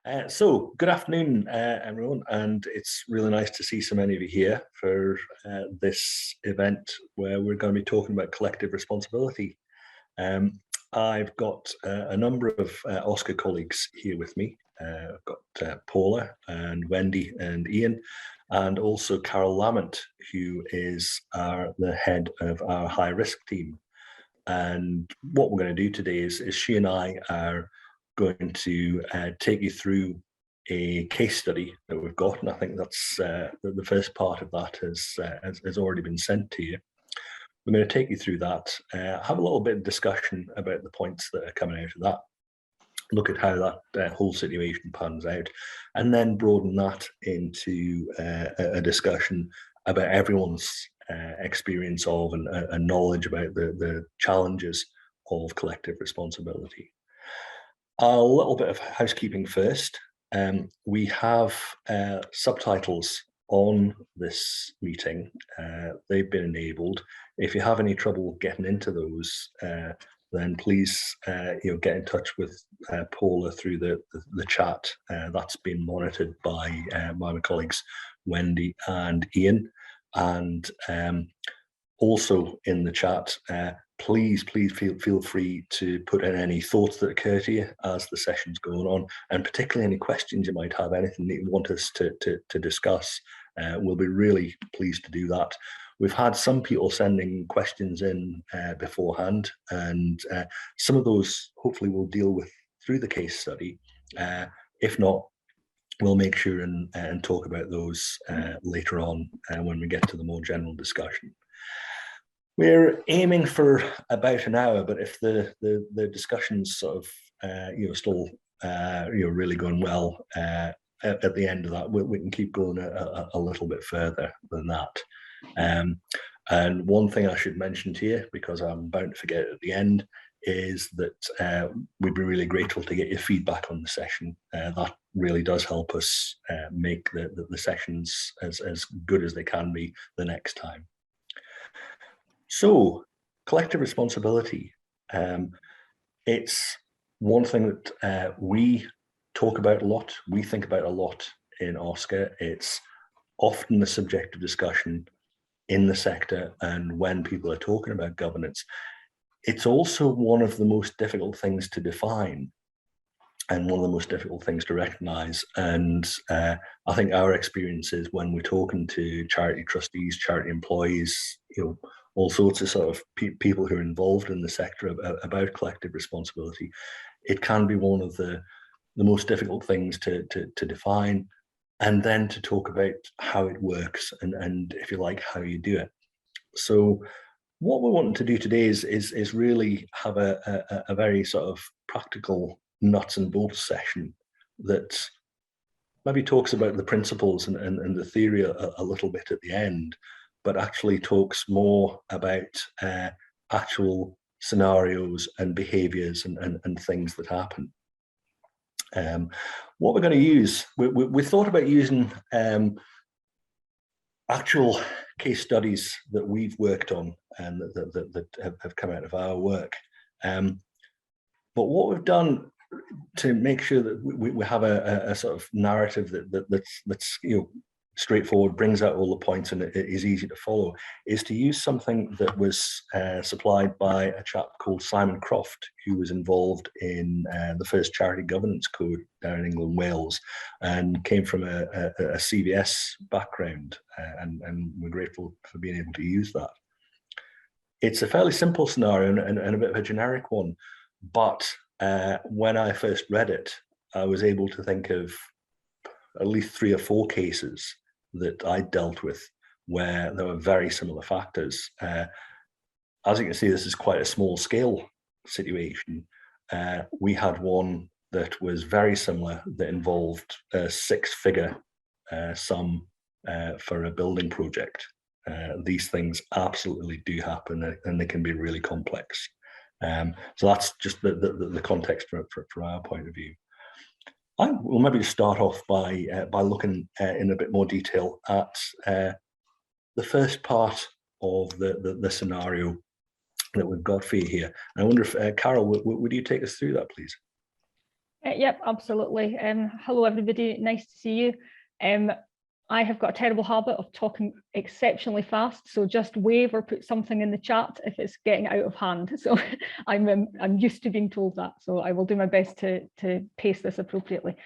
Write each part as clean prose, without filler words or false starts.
Good afternoon, everyone, and it's really nice to see so many of you here for this event where we're going to be talking about collective responsibility. Um, I've got a number of OSCE colleagues here with me. I've got Paula and Wendy and Ian, and also Carol Lamont, who is the head of our high risk team. And what we're going to do today is she and I are going to take you through a case study that we've got, and I think that's the first part of that has already been sent to you. We're going to take you through that, have a little bit of discussion about the points that are coming out of that, look at how that whole situation pans out, and then broaden that into a discussion about everyone's experience of and knowledge about the challenges of collective responsibility. A little bit of housekeeping first. We have subtitles on this meeting. They've been enabled. If you have any trouble getting into those, then please get in touch with Paula through the chat. That's been monitored by my colleagues Wendy and Ian. And also in the chat, please feel free to put in any thoughts that occur to you as the session's going on, and particularly any questions you might have, anything that you want us to discuss. We'll be really pleased to do that. We've had some people sending questions in beforehand, and some of those hopefully we'll deal with through the case study. If not, we'll make sure and talk about those later on when we get to the more general discussion. We're aiming for about an hour, but if the discussion's sort of still really going well, at the end of that, we can keep going a little bit further than that. And one thing I should mention to you, because I'm bound to forget at the end, is that we'd be really grateful to get your feedback on the session. That really does help us make the sessions as good as they can be the next time. So, collective responsibility. It's one thing that we talk about a lot, we think about a lot in OSCE. It's often the subject of discussion in the sector and when people are talking about governance. It's also one of the most difficult things to define and one of the most difficult things to recognise. And I think our experience is when we're talking to charity trustees, charity employees, all sorts of sort of people who are involved in the sector about collective responsibility, it can be one of the most difficult things to define, and then to talk about how it works and if you like, how you do it. So what we're wanting to do today is really have a very sort of practical nuts and bolts session that maybe talks about the principles and the theory a little bit at the end, but actually talks more about actual scenarios and behaviors and things that happen. What we're going to use, we thought about using actual case studies that we've worked on and that have come out of our work. But what we've done to make sure that we have a sort of narrative that's straightforward, brings out all the points, and it is easy to follow, is to use something that was supplied by a chap called Simon Croft, who was involved in the first charity governance code down in England, Wales, and came from a CVS background, and we're grateful for being able to use that. It's a fairly simple scenario and a bit of a generic one, but when I first read it, I was able to think of at least 3 or 4 cases that I dealt with where there were very similar factors. As you can see, this is quite a small scale situation. We had one that was very similar that involved a 6-figure sum for a building project. These things absolutely do happen, and they can be really complex. So that's just the context for our point of view. I will maybe start off by looking in a bit more detail at the first part of the scenario that we've got for you here. And I wonder if, Carol, would you take us through that, please? Yep, absolutely. Hello, everybody. Nice to see you. I have got a terrible habit of talking exceptionally fast, so just wave or put something in the chat if it's getting out of hand. So I'm used to being told that, so I will do my best to pace this appropriately.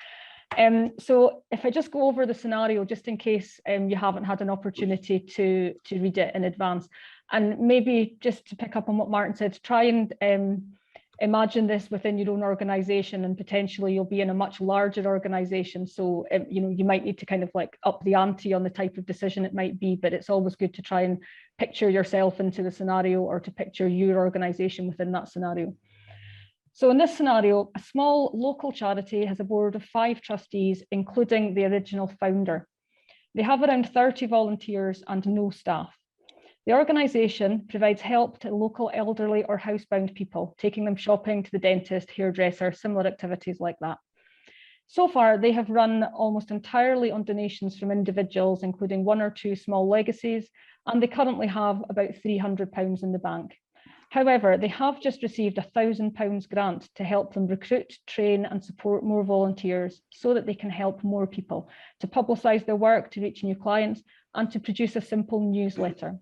So if I just go over the scenario, just in case you haven't had an opportunity to read it in advance, and maybe just to pick up on what Martin said, try and imagine this within your own organization, and potentially you'll be in a much larger organization. So, you might need to kind of like up the ante on the type of decision it might be, but it's always good to try and picture yourself into the scenario, or to picture your organization within that scenario. So in this scenario, a small local charity has a board of 5 trustees, including the original founder. They have around 30 volunteers and no staff. The organisation provides help to local elderly or housebound people, taking them shopping, to the dentist, hairdresser, similar activities like that. So far, they have run almost entirely on donations from individuals, including 1 or 2 small legacies, and they currently have about £300 in the bank. However, they have just received a £1,000 grant to help them recruit, train and support more volunteers so that they can help more people, to publicise their work, to reach new clients and to produce a simple newsletter.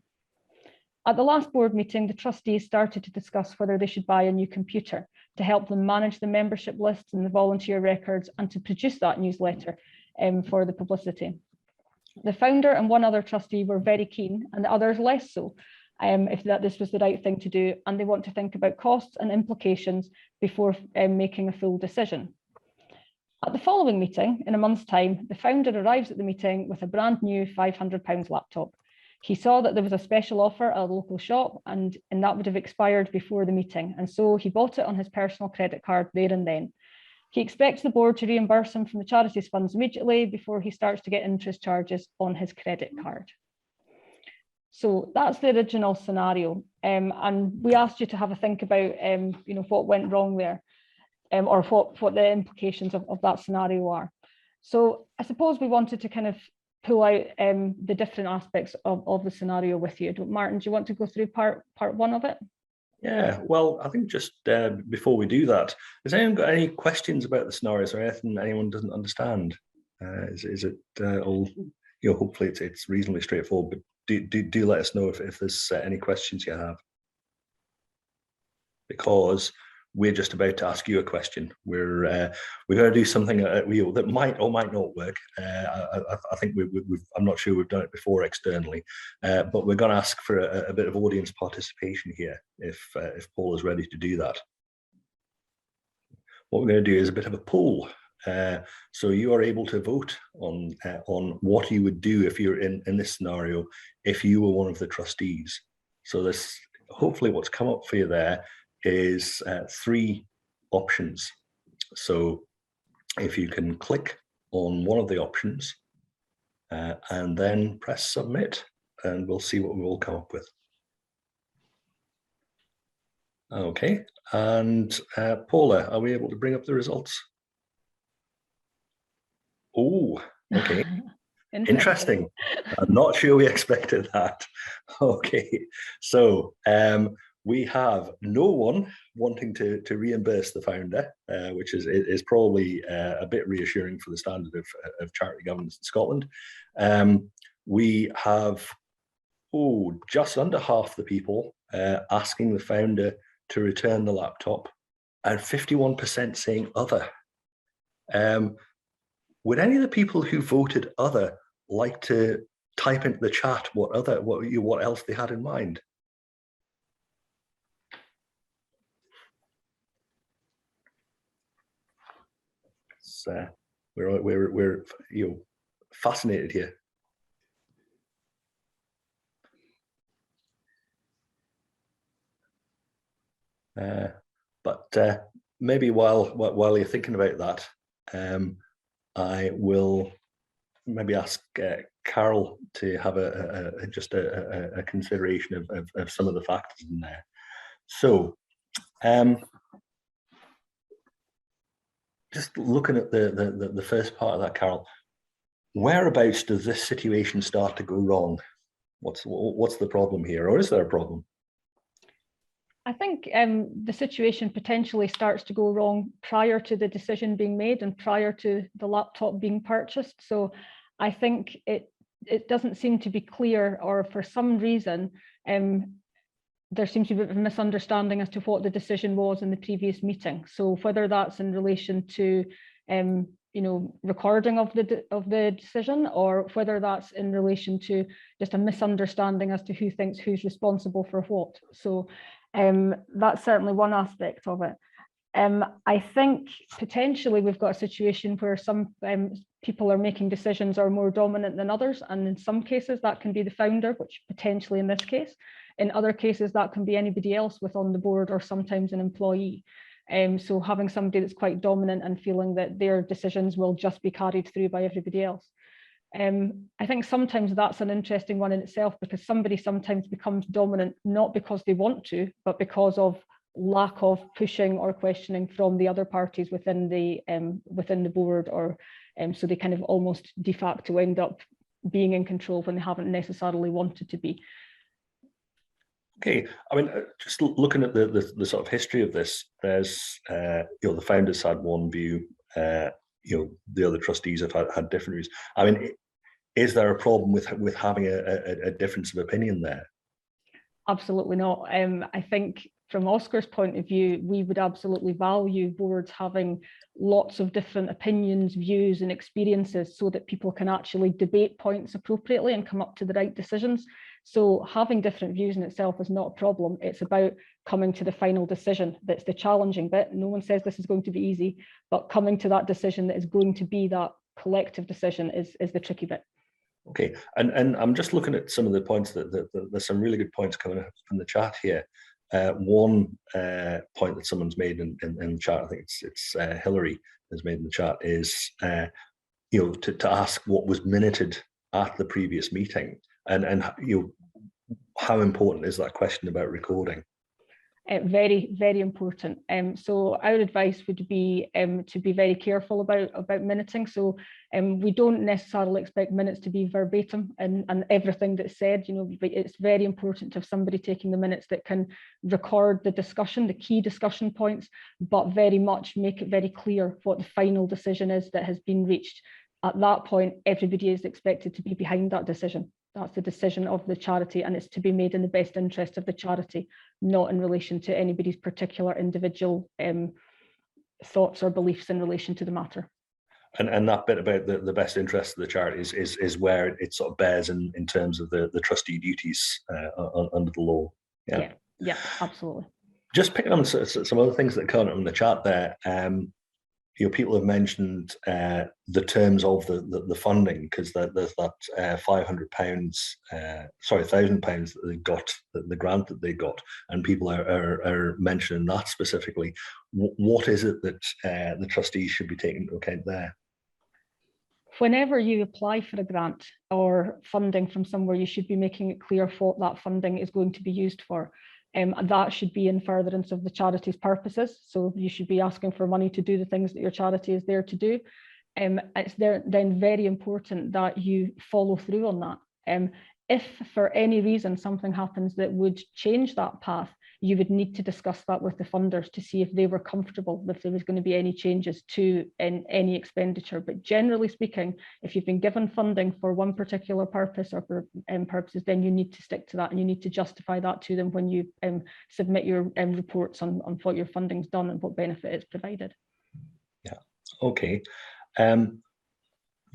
At the last board meeting, the trustees started to discuss whether they should buy a new computer to help them manage the membership lists and the volunteer records and to produce that newsletter for the publicity. The founder and 1 other trustee were very keen, and the others less so, if this was the right thing to do, and they want to think about costs and implications before making a full decision. At the following meeting, in a month's time, the founder arrives at the meeting with a brand new £500 laptop. He saw that there was a special offer at a local shop, and that would have expired before the meeting, and so he bought it on his personal credit card there and then. He expects the board to reimburse him from the charity's funds immediately before he starts to get interest charges on his credit card. So that's the original scenario, and we asked you to have a think about what went wrong there, or what the implications of that scenario are. So I suppose we wanted to kind of pull out the different aspects of the scenario with you. Martin, do you want to go through part 1 of it? Yeah, well, I think just before we do that, has anyone got any questions about the scenarios or anything anyone doesn't understand? Is it all, hopefully it's reasonably straightforward, but do let us know if there's any questions you have, because we're just about to ask you a question. We're going to do something that might or might not work. I think I'm not sure we've done it before externally, but we're going to ask for a bit of audience participation here if Paul is ready to do that. What we're going to do is a bit of a poll. So you are able to vote on what you would do if you're in this scenario, if you were one of the trustees. So this, hopefully what's come up for you there is 3 options. So if you can click on one of the options and then press submit, and we'll see what we will come up with. Okay, and Paula, are we able to bring up the results? Oh, okay. Interesting. I'm not sure we expected that. Okay, so we have no one wanting to reimburse the founder, which is probably a bit reassuring for the standard of charity governance in Scotland. We have just under half the people asking the founder to return the laptop, and 51% saying other. Would any of the people who voted other like to type into the chat what else they had in mind? So we're fascinated here. But maybe while you're thinking about that, I will maybe ask Carol to have just a consideration of some of the factors in there. So, just looking at the first part of that, Carol, whereabouts does this situation start to go wrong? What's the problem here, or is there a problem? I think the situation potentially starts to go wrong prior to the decision being made and prior to the laptop being purchased. So I think it doesn't seem to be clear, or for some reason, there seems to be a misunderstanding as to what the decision was in the previous meeting. So whether that's in relation to recording of the decision, or whether that's in relation to just a misunderstanding as to who thinks who's responsible for what. So that's certainly one aspect of it. I think potentially we've got a situation where some people are making decisions are more dominant than others, and in some cases that can be the founder, which potentially in this case. In other cases that can be anybody else within the board, or sometimes an employee. So having somebody that's quite dominant and feeling that their decisions will just be carried through by everybody else. I think sometimes that's an interesting one in itself, because somebody sometimes becomes dominant not because they want to, but because of lack of pushing or questioning from the other parties within the board, or so they kind of almost de facto end up being in control when they haven't necessarily wanted to be. Okay, I mean, just looking at the sort of history of this, there's the founders had one view, the other trustees have had different views. I mean, is there a problem with having a difference of opinion there? Absolutely not. I think from Oscar's point of view, we would absolutely value boards having lots of different opinions, views, and experiences, so that people can actually debate points appropriately and come up to the right decisions. So having different views in itself is not a problem. It's about coming to the final decision that's the challenging bit. No one says this is going to be easy, but coming to that decision that is going to be that collective decision is the tricky bit. Okay, and I'm just looking at some of the points that there's some really good points coming up from the chat here. One point that someone's made in the chat, I think it's Hillary has made in the chat, is to ask what was minuted at the previous meeting, and how important is that question about recording? Very, very important. So our advice would be to be very careful about minuting. So we don't necessarily expect minutes to be verbatim and everything that's said. It's very important to have somebody taking the minutes that can record the discussion, the key discussion points, but very much make it very clear what the final decision is that has been reached. At that point, everybody is expected to be behind that decision. That's the decision of the charity, and it's to be made in the best interest of the charity, not in relation to anybody's particular individual thoughts or beliefs in relation to the matter. And that bit about the best interest of the charity is where it sort of bears in terms of the trustee duties under the law. Yeah, absolutely. Just picking on some other things that come up in the chat there. People have mentioned the terms of the funding, because there's that £1,000 that they got, the grant that they got, and people are mentioning that specifically. What is it that the trustees should be taking into account there? Whenever you apply for a grant or funding from somewhere, you should be making it clear what that funding is going to be used for. And that should be in furtherance of the charity's purposes. So you should be asking for money to do the things that your charity is there to do. It's then very important that you follow through on that. If for any reason something happens that would change that path, you would need to discuss that with the funders to see if they were comfortable if there was going to be any changes to any expenditure. But generally speaking, if you've been given funding for one particular purpose or for purposes, then you need to stick to that, and you need to justify that to them when you submit your reports on what your funding's done and what benefit it's provided. Yeah, okay.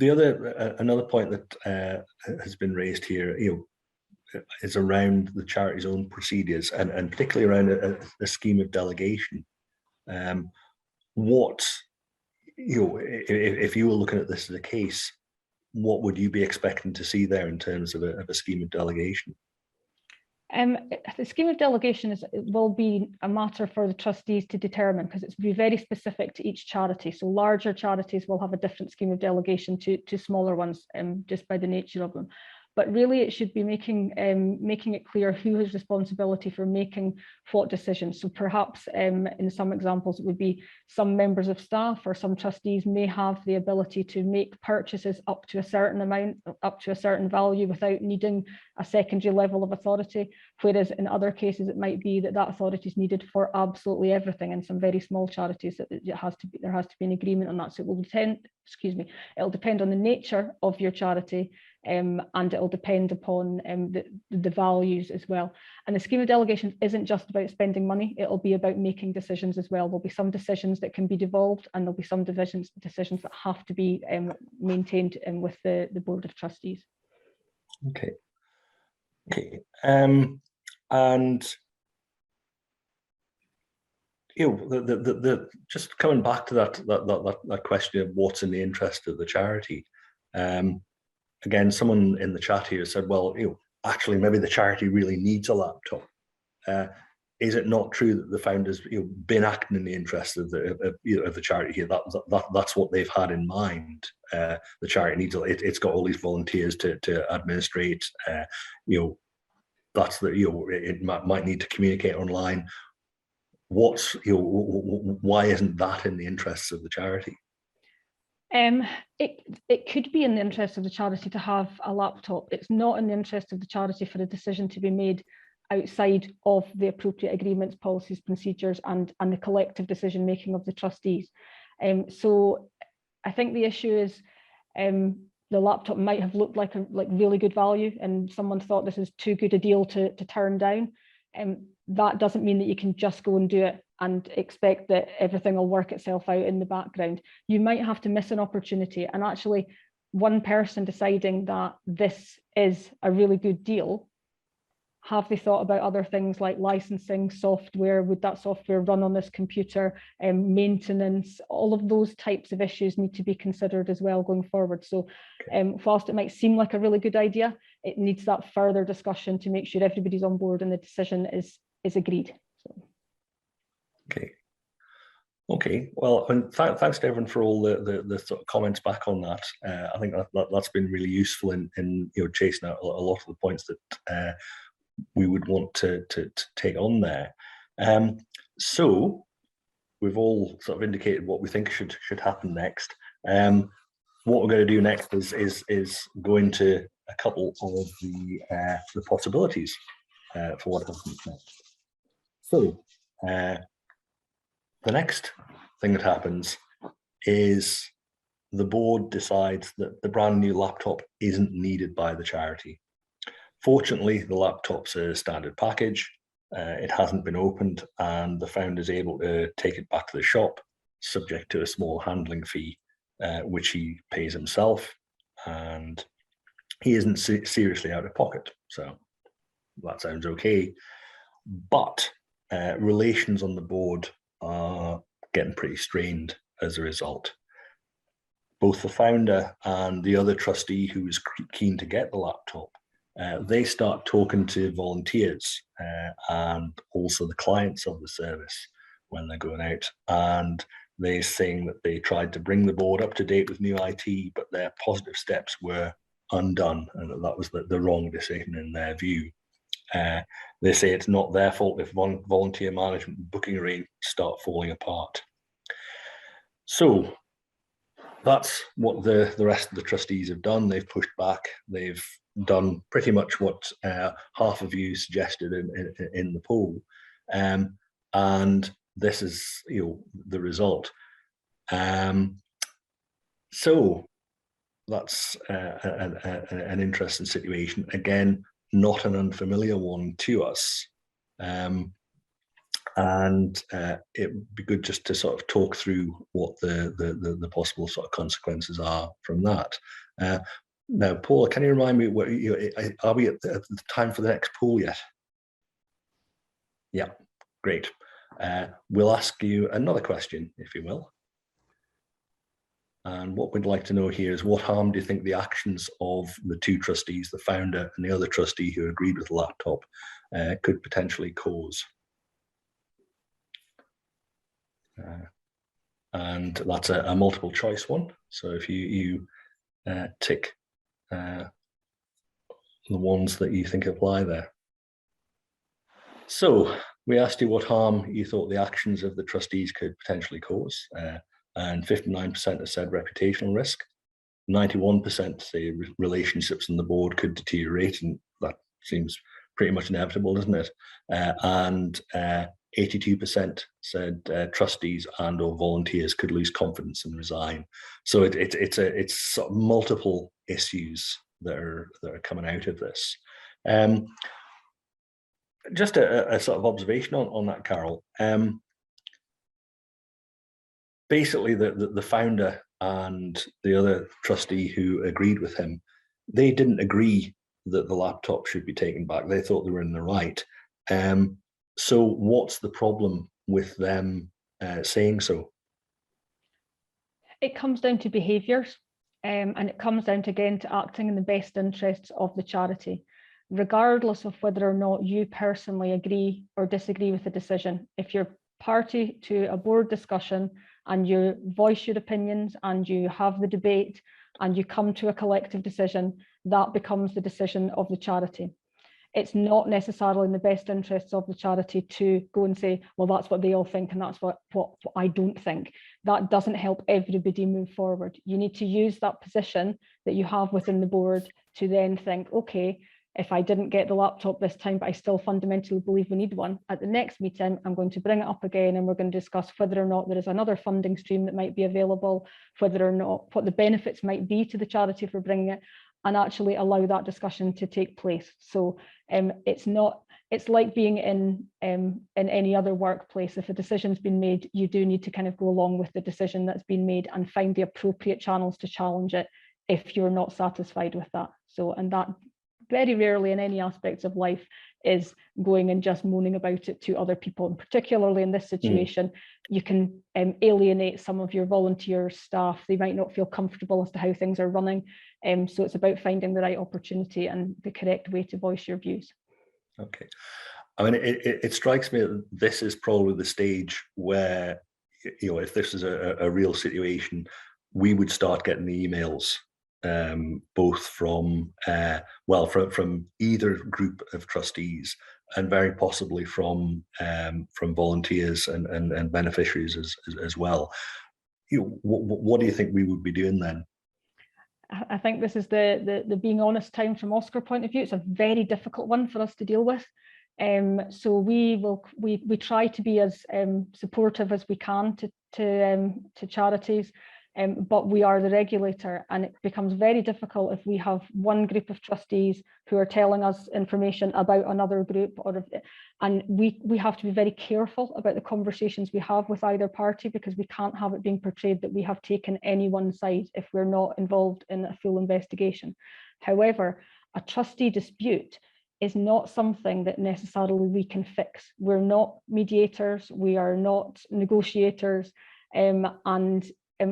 Another point that has been raised here, is around the charity's own procedures, and particularly around a scheme of delegation. If you were looking at this as a case, what would you be expecting to see there in terms of a scheme of delegation? The scheme of delegation will be a matter for the trustees to determine, because it's be very specific to each charity. So larger charities will have a different scheme of delegation to smaller ones, just by the nature of them. But really, it should be making it clear who has responsibility for making what decisions. So perhaps in some examples, it would be some members of staff or some trustees may have the ability to make purchases up to a certain amount, up to a certain value, without needing a secondary level of authority. Whereas in other cases, it might be that that authority is needed for absolutely everything. In some very small charities, that there has to be an agreement on that. So it will it'll depend on the nature of your charity, and it'll depend upon the values as well. And the scheme of delegations isn't just about spending money, it'll be about making decisions as well. There'll be some decisions that can be devolved, and there'll be some decisions that have to be maintained with the Board of Trustees. Okay. And just coming back to that question of what's in the interest of the charity. Again, someone in the chat here said, well, actually, maybe the charity really needs a laptop. Is it not true that the founders been acting in the interest of the charity here? That's what they've had in mind. The charity needs it's got all these volunteers to administrate. That's it might need to communicate online. Why isn't that in the interests of the charity? It could be in the interest of the charity to have a laptop. It's not in the interest of the charity for a decision to be made outside of the appropriate agreements, policies, procedures, and the collective decision making of the trustees. So I think the issue is the laptop might have looked like really good value, and someone thought this is too good a deal to turn down. That doesn't mean that you can just go and do it and expect that everything will work itself out in the background. You might have to miss an opportunity, and actually one person deciding that this is a really good deal, have they thought about other things like licensing software? Would that software run on this computer? Maintenance, all of those types of issues need to be considered as well going forward. So whilst it might seem like a really good idea, it needs that further discussion to make sure everybody's on board and the decision is agreed. So. Okay. Well, thanks to everyone for all the sort of comments back on that. I think that's been really useful in chasing out a lot of the points that we would want to take on there. So we've all sort of indicated what we think should happen next. What we're going to do next is go into a couple of the possibilities for what happens next. So the next thing that happens is the board decides that the brand new laptop isn't needed by the charity. Fortunately, the laptop's a standard package. It hasn't been opened, and the founder is able to take it back to the shop, subject to a small handling fee, which he pays himself, and he isn't seriously out of pocket. So that sounds okay. But relations on the board are getting pretty strained as a result. Both the founder and the other trustee who is keen to get the laptop, they start talking to volunteers and also the clients of the service when they're going out, and they're saying that they tried to bring the board up to date with new IT, but their positive steps were undone, and that was the wrong decision in their view. They say it's not their fault if volunteer management and booking arrangements start falling apart. So that's what the rest of the trustees have done. They've pushed back. They've done pretty much what half of you suggested in the poll, and this is the result. So that's an interesting situation. Again, not an unfamiliar one to us, and it would be good just to sort of talk through what the possible sort of consequences are from that. Now, Paula, can you remind me, are we at the time for the next poll yet? Yeah, great. We'll ask you another question, if you will. And what we'd like to know here is, what harm do you think the actions of the two trustees, the founder and the other trustee who agreed with the laptop, could potentially cause? And that's a multiple choice one. So if you tick the ones that you think apply there. So we asked you what harm you thought the actions of the trustees could potentially cause, and 59% have said reputational risk. 91% say relationships on the board could deteriorate, and that seems pretty much inevitable, doesn't it? And 82% said trustees and or volunteers could lose confidence and resign. So it's sort of multiple issues that are coming out of this. Just a sort of observation on that, Carol. Basically, the founder and the other trustee who agreed with him, they didn't agree that the laptop should be taken back. They thought they were in the right. So what's the problem with them saying so? It comes down to behaviours, and it comes down to, again, to acting in the best interests of the charity, regardless of whether or not you personally agree or disagree with the decision. If you're party to a board discussion and you voice your opinions and you have the debate and you come to a collective decision, that becomes the decision of the charity. It's not necessarily in the best interests of the charity to go and say, well, that's what they all think and that's what I don't think. That doesn't help everybody move forward. You need to use that position that you have within the board to then think, okay, if I didn't get the laptop this time, but I still fundamentally believe we need one, at the next meeting, I'm going to bring it up again and we're going to discuss whether or not there is another funding stream that might be available, whether or not what the benefits might be to the charity for bringing it, and actually allow that discussion to take place. So it's like being in any other workplace. If a decision's been made, you do need to kind of go along with the decision that's been made and find the appropriate channels to challenge it if you're not satisfied with that. So, and that very rarely in any aspects of life is going and just moaning about it to other people. And particularly in this situation, you can alienate some of your volunteer staff. They might not feel comfortable as to how things are running. So it's about finding the right opportunity and the correct way to voice your views. Okay. I mean, it strikes me that this is probably the stage where, you know, if this is a real situation, we would start getting the emails, both from from either group of trustees and very possibly from volunteers and beneficiaries as well. You know, what do you think we would be doing then? I think this is the being honest time from Oscar point of view. It's a very difficult one for us to deal with. So we try to be as supportive as we can to charities. But we are the regulator, and it becomes very difficult if we have one group of trustees who are telling us information about another group, and we have to be very careful about the conversations we have with either party, because we can't have it being portrayed that we have taken any one side if we're not involved in a full investigation. However, a trustee dispute is not something that necessarily we can fix. We're not mediators, we are not negotiators, and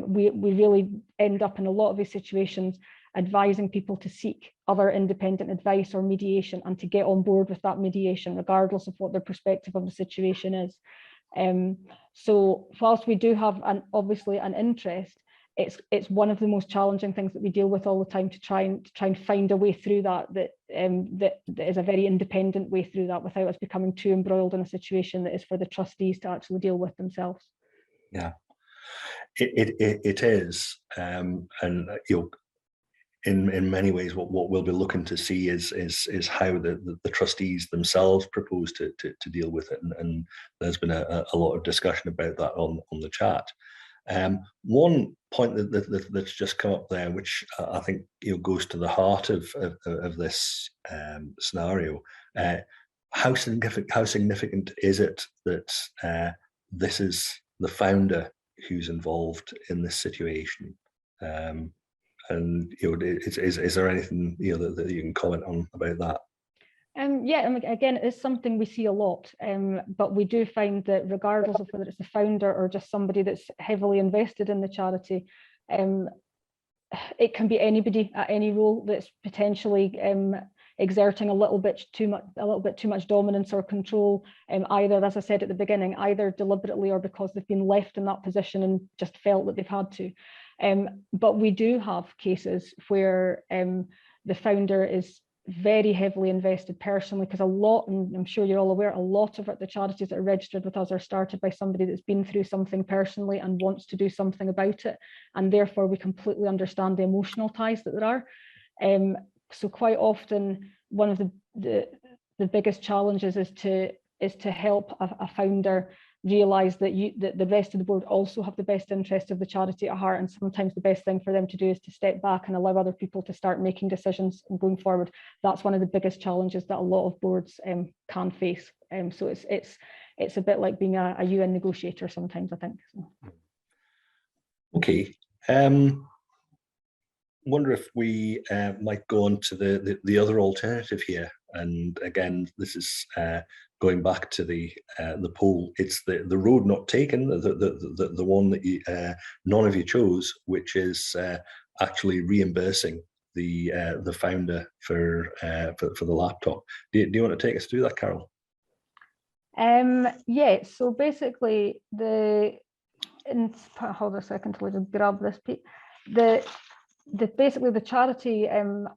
we really end up in a lot of these situations advising people to seek other independent advice or mediation and to get on board with that mediation, regardless of what their perspective of the situation is. So whilst we do have obviously an interest, it's one of the most challenging things that we deal with all the time, to try and find a way through that is a very independent way through that, without us becoming too embroiled in a situation that is for the trustees to actually deal with themselves. Yeah. It is, and you know, in many ways, what we'll be looking to see is how the trustees themselves propose to deal with it, and there's been a lot of discussion about that on the chat. One point that's just come up there, which I think, you know, goes to the heart of this scenario. How significant is it that this is the founder who's involved in this situation, and you know, is there anything, you know, that you can comment on about that? Yeah, and again, it's something we see a lot, but we do find that regardless of whether it's the founder or just somebody that's heavily invested in the charity, it can be anybody at any role that's potentially exerting a little bit too much dominance or control, either, as I said at the beginning, either deliberately or because they've been left in that position and just felt that they've had to. But we do have cases where the founder is very heavily invested personally, because a lot, and I'm sure you're all aware, a lot of the charities that are registered with us are started by somebody that's been through something personally and wants to do something about it, and therefore we completely understand the emotional ties that there are. So quite often, one of the the biggest challenge is to help a founder realise that the rest of the board also have the best interest of the charity at heart, and sometimes the best thing for them to do is to step back and allow other people to start making decisions and going forward. That's one of the biggest challenges that a lot of boards can face. So it's a bit like being a UN negotiator sometimes, I think. So. Okay. Wonder if we might go on to the other alternative here. And again, this is going back to the poll. It's the road not taken, the one that none of you chose, which is actually reimbursing the founder for the laptop. Do you want to take us through that, Carol? Yeah. So basically, hold a second till I just grab this piece. Basically the charity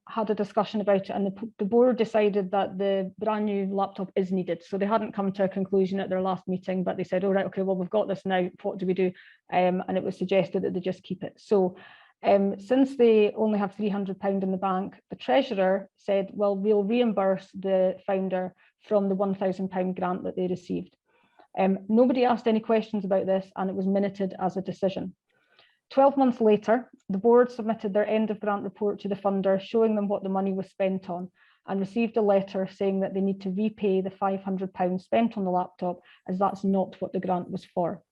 had a discussion about it, and the board decided that the brand new laptop is needed. So they hadn't come to a conclusion at their last meeting, but they said, all right, okay, well, we've got this now, what do we do? And it was suggested that they just keep it. So since they only have £300 in the bank, the treasurer said, well, we'll reimburse the founder from the £1,000 grant that they received. Nobody asked any questions about this, and it was minuted as a decision. 12 months later, the board submitted their end of grant report to the funder, showing them what the money was spent on, and received a letter saying that they need to repay the £500 spent on the laptop, as that's not what the grant was for.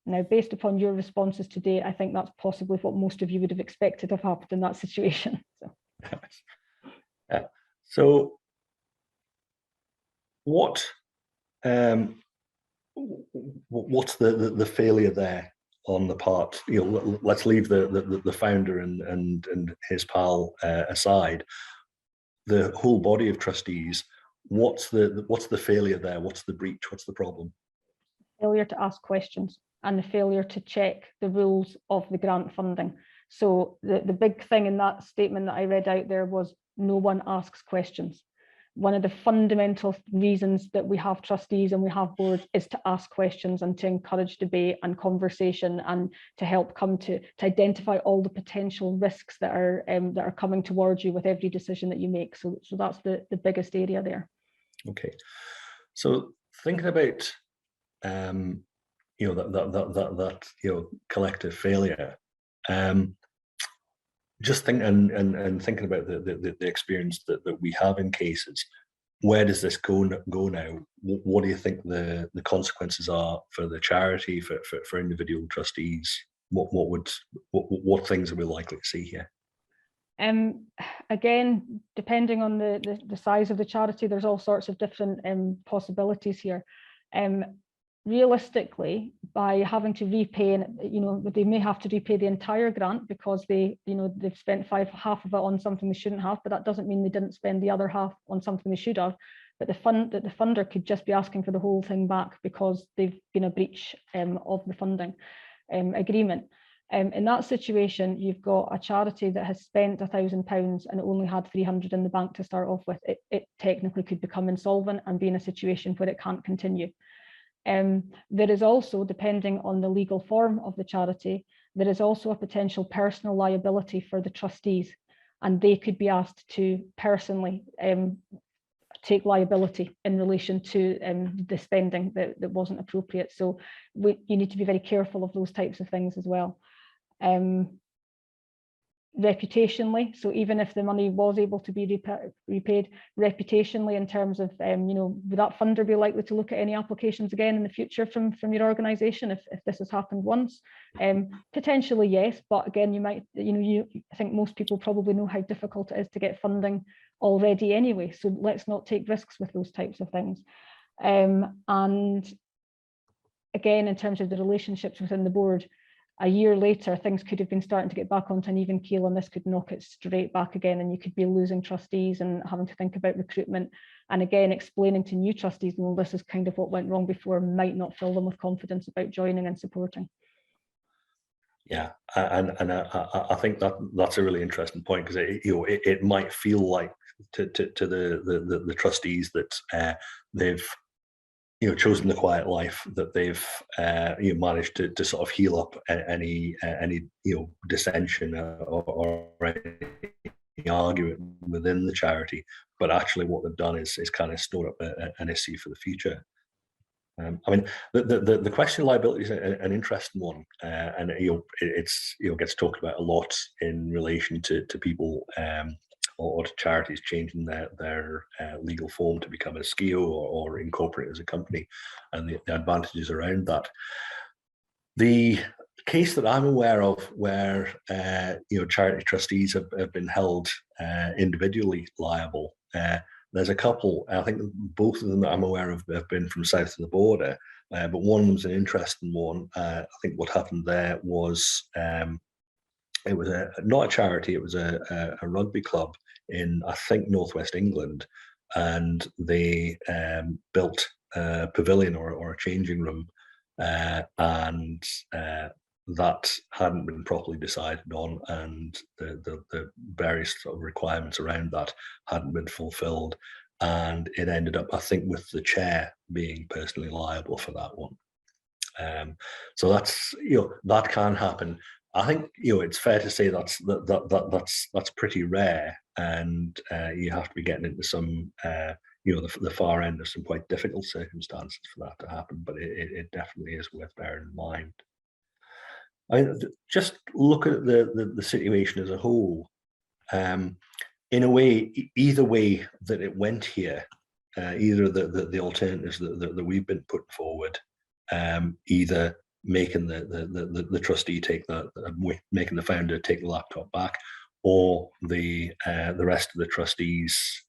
Now, based upon your responses today, I think that's possibly what most of you would have expected to have happened in that situation. So what's the failure there on the part? Let's leave the founder and his pal aside. The whole body of trustees. What's the failure there? What's the breach? What's the problem? Failure to ask questions and the failure to check the rules of the grant funding. So the big thing in that statement that I read out there was no one asks questions. One of the fundamental reasons that we have trustees and we have boards is to ask questions and to encourage debate and conversation, and to help come to identify all the potential risks that are coming towards you with every decision that you make. So that's the biggest area there. Okay, so thinking about collective failure. Just thinking about the experience that we have in cases, where does this go now? What do you think the consequences are for the charity, for individual trustees? What things are we likely to see here? Again, depending on the size of the charity, there's all sorts of different possibilities here. Realistically, by having to repay, and they may have to repay the entire grant because they've spent half of it on something they shouldn't have, but that doesn't mean they didn't spend the other half on something they should have. But the funder could just be asking for the whole thing back because they've been a breach of the funding agreement. In that situation, you've got a charity that has spent £1,000 and only had 300 in the bank to start off with. It technically could become insolvent and be in a situation where it can't continue. There is also, depending on the legal form of the charity, there is also a potential personal liability for the trustees, and they could be asked to personally take liability in relation to the spending that wasn't appropriate. So you need to be very careful of those types of things as well. Reputationally, so even if the money was able to be repaid, reputationally, in terms of would that funder be likely to look at any applications again in the future from your organisation if this has happened once? Potentially yes, but again, you might I think most people probably know how difficult it is to get funding already anyway, so let's not take risks with those types of things. And again, in terms of the relationships within the board, a year later, things could have been starting to get back onto an even keel, and this could knock it straight back again, and you could be losing trustees and having to think about recruitment. And again, explaining to new trustees, well, this is kind of what went wrong before, might not fill them with confidence about joining and supporting. Yeah, and I think that's a really interesting point, because it might feel like to the trustees that they've chosen the quiet life, that they've managed to sort of heal up any dissension or any argument within the charity, but actually what they've done is kind of stored up an issue for the future. I mean, the question of liability is an interesting one, and it's gets talked about a lot in relation to people or to charities changing their legal form to become a SKIO or incorporate as a company, and the advantages around that. The case that I'm aware of where charity trustees have been held individually liable. There's a couple. I think both of them that I'm aware of have been from south of the border, but one of them's an interesting one. I think what happened there was it was not a charity. It was a rugby club in, I think, northwest England, and they built a pavilion or a changing room, and that hadn't been properly decided on, and the various sort of requirements around that hadn't been fulfilled, and it ended up, I think, with the chair being personally liable for that one. So that's that can happen. I think it's fair to say that's pretty rare, and you have to be getting into some the far end of some quite difficult circumstances for that to happen. But it definitely is worth bearing in mind. I mean, just look at the situation as a whole. In a way, either way that it went here, either the alternatives that we've been putting forward, either making the trustee making the founder take the laptop back, or the rest of the trustees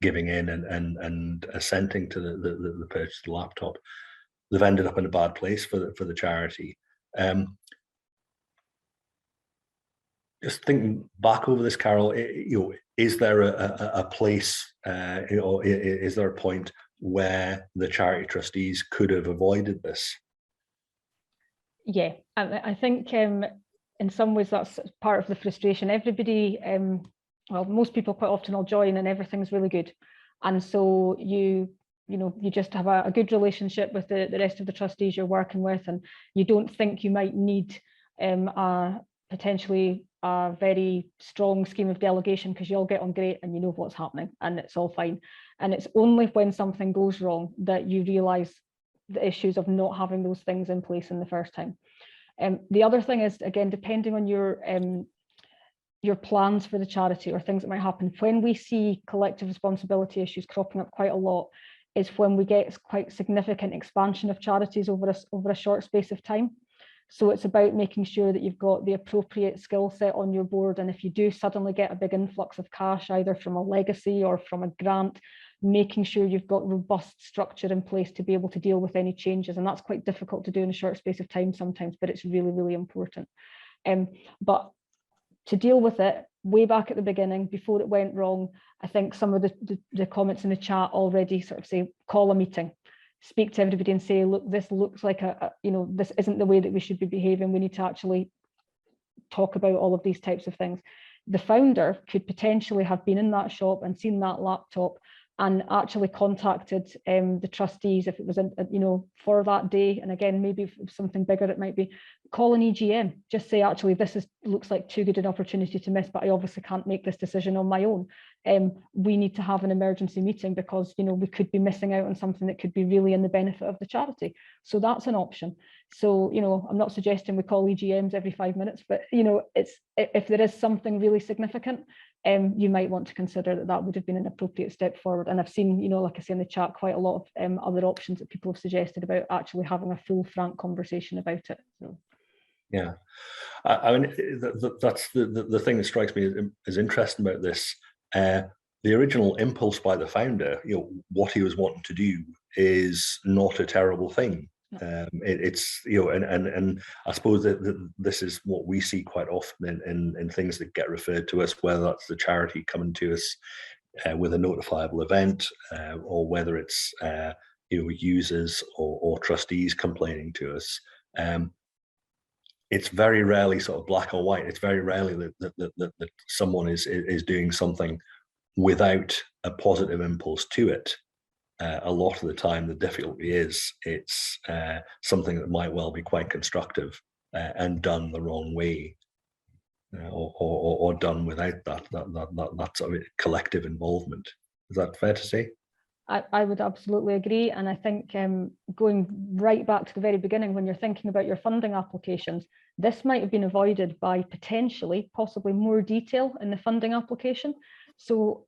giving in and assenting to the purchase of the laptop, they've ended up in a bad place for the charity. Just thinking back over this, Carol, is there a place, or is there a point where the charity trustees could have avoided this? Yeah, I think in some ways that's part of the frustration. Everybody, well, most people quite often will join and everything's really good, and so you just have a good relationship with the rest of the trustees you're working with, and you don't think you might need potentially a very strong scheme of delegation because you all get on great and you know what's happening and it's all fine. And it's only when something goes wrong that you realise the issues of not having those things in place in the first time. The other thing is, again, depending on your plans for the charity or things that might happen, when we see collective responsibility issues cropping up quite a lot, is when we get quite significant expansion of charities over a short space of time. So it's about making sure that you've got the appropriate skill set on your board. And if you do suddenly get a big influx of cash, either from a legacy or from a grant, making sure you've got robust structure in place to be able to deal with any changes. And that's quite difficult to do in a short space of time sometimes, but it's really, really important. But to deal with it way back at the beginning, before it went wrong, I think some of the comments in the chat already sort of say, call a meeting. Speak to everybody and say, look, this looks like this isn't the way that we should be behaving. We need to actually talk about all of these types of things. The founder could potentially have been in that shop and seen that laptop and actually contacted the trustees if it was, for that day. And again, maybe something bigger, it might be call an EGM, just say, actually, this looks like too good an opportunity to miss, but I obviously can't make this decision on my own. We need to have an emergency meeting because, we could be missing out on something that could be really in the benefit of the charity. So that's an option. So, I'm not suggesting we call EGMs every 5 minutes, but, if there is something really significant, you might want to consider that would have been an appropriate step forward. And I've seen, like I say in the chat, quite a lot of other options that people have suggested about actually having a full, frank conversation about it. So. Yeah, I mean, that's the thing that strikes me as interesting about this. The original impulse by the founder, what he was wanting to do is not a terrible thing. It's and I suppose that this is what we see quite often in things that get referred to us, whether that's the charity coming to us with a notifiable event, or whether it's users or trustees complaining to us. It's very rarely sort of black or white. It's very rarely that someone is doing something without a positive impulse to it. A lot of the time, the difficulty is it's something that might well be quite constructive and done the wrong way. or done without that sort of collective involvement. Is that fair to say? I would absolutely agree. And I think going right back to the very beginning, when you're thinking about your funding applications, this might have been avoided by possibly more detail in the funding application. So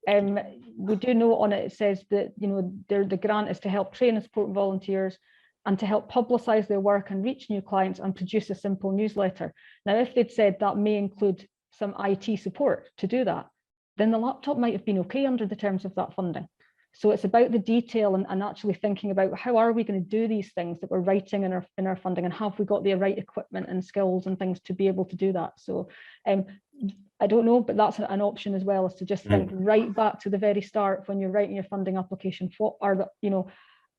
we do know on it, it says that, you know, the grant is to help train and support volunteers and to help publicise their work and reach new clients and produce a simple newsletter. Now, if they'd said that may include some IT support to do that, then the laptop might have been okay under the terms of that funding. So it's about the detail and actually thinking about how are we going to do these things that we're writing in our funding, and have we got the right equipment and skills and things to be able to do that. So I don't know, but that's an option as well, is to just think right back to the very start when you're writing your funding application. What are the, you know,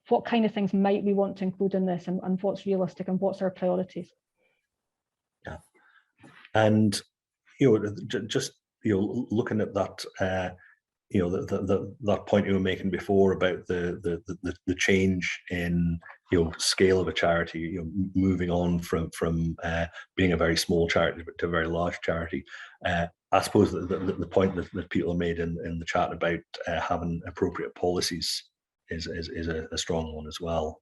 what kind of things might we want to include in this, and what's realistic and what's our priorities? Yeah, and you know, just looking at that. That point you were making before about the change in scale of a charity, moving on from being a very small charity to a very large charity. I suppose the point that people have made in the chat about having appropriate policies is a strong one as well.